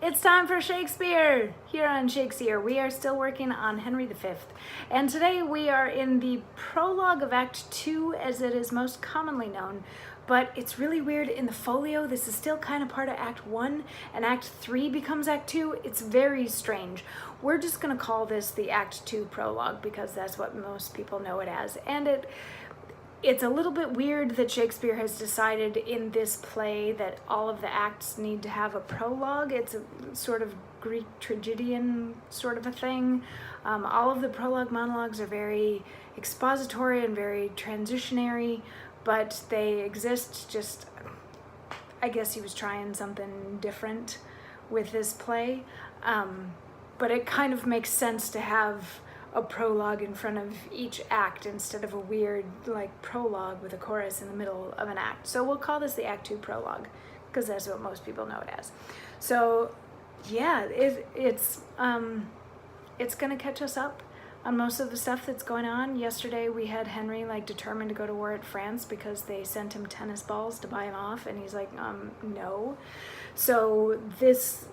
It's time for Shakespeare here on Shakesyear. We are still working on Henry V, and today we are in the prologue of Act 2 as it is most commonly known, but it's really weird in the folio. This is still kind of part of Act 1, and Act 3 becomes Act 2. It's very strange. We're just going to call this the Act 2 prologue because that's what most people know it as, and it's a little bit weird that Shakespeare has decided in this play that all of the acts need to have a prologue. It's a sort of Greek tragedian sort of a thing. All of the prologue monologues are very expository and very transitionary, but they exist just, I guess he was trying something different with this play. But it kind of makes sense to have a prologue in front of each act instead of a weird like prologue with a chorus in the middle of an act. So we'll call this the Act 2 prologue because that's what most people know it as. So yeah, it's gonna catch us up on most of the stuff that's going on. Yesterday we had Henry like determined to go to war at France because they sent him tennis balls to buy him off, and he's like, no. So this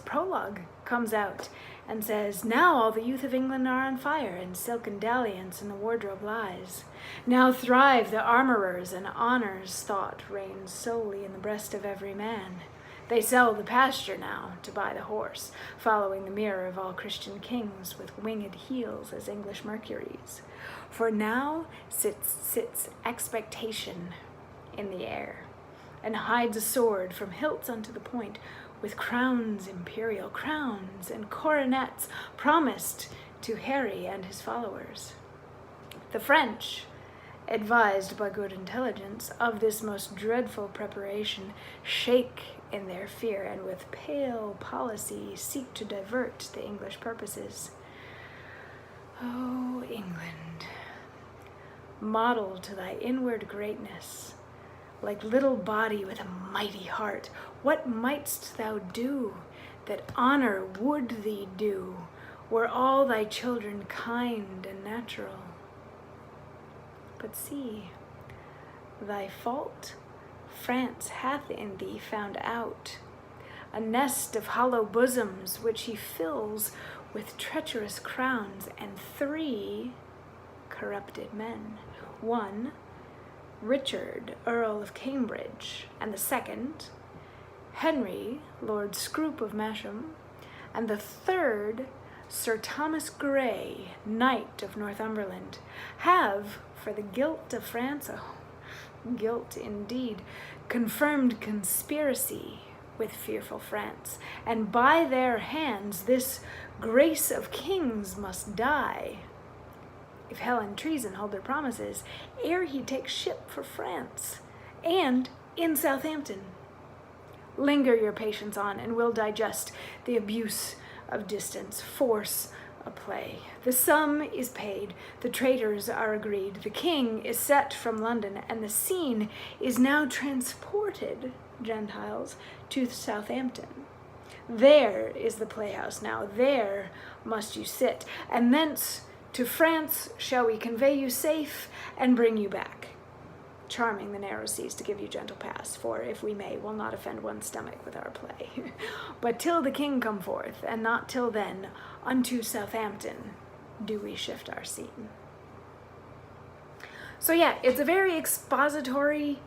prologue comes out and says, now all the youth of England are on fire, and silken dalliance in the wardrobe lies. Now thrive the armorers, and honor's thought reigns solely in the breast of every man. They sell the pasture now to buy the horse, following the mirror of all Christian kings with winged heels as English Mercuries. For now sits expectation in the air, and hides a sword from hilts unto the point, with crowns, imperial crowns, and coronets promised to Harry and his followers. The French, advised by good intelligence of this most dreadful preparation, shake in their fear, and with pale policy seek to divert the English purposes. O England, model to thy inward greatness, like little body with a mighty heart, what mightst thou do that honor would thee do, were all thy children kind and natural? But see, thy fault France hath in thee found out, a nest of hollow bosoms which he fills with treacherous crowns, and 3 corrupted men. 1, Richard, Earl of Cambridge, and the 2nd, Henry, Lord Scroop of Masham, and the 3rd, Sir Thomas Grey, Knight of Northumberland, have, for the guilt of France, guilt indeed, confirmed conspiracy with fearful France, and by their hands this grace of kings must die, if hell and treason hold their promises, ere he takes ship for France, and in Southampton. Linger your patience on, and we'll digest the abuse of distance, force a play. The sum is paid, the traitors are agreed, the king is set from London, and the scene is now transported, Gentiles, to Southampton. There is the playhouse now, there must you sit, and thence to France shall we convey you safe and bring you back, charming the narrow seas to give you gentle pass, for if we may, we'll not offend one's stomach with our play. But till the king come forth, and not till then, unto Southampton do we shift our scene. So yeah, it's a very expository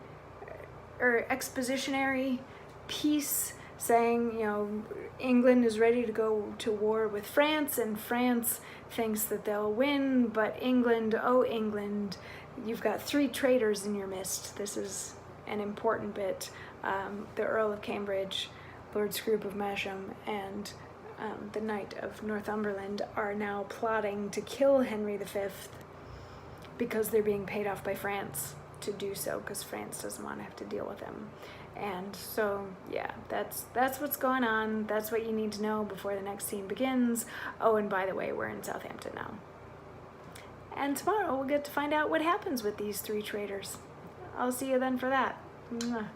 or expositionary piece saying, England is ready to go to war with France, and France thinks that they'll win, but England, oh England, you've got 3 traitors in your midst. This is an important bit. The Earl of Cambridge, Lord Scroop of Masham, and the Knight of Northumberland are now plotting to kill Henry V because they're being paid off by France to do so, because France doesn't want to have to deal with them. And so yeah, that's what's going on. That's what you need to know before the next scene begins. Oh, and by the way, we're in Southampton now. And tomorrow we'll get to find out what happens with these 3 traitors. I'll see you then for that. Mwah.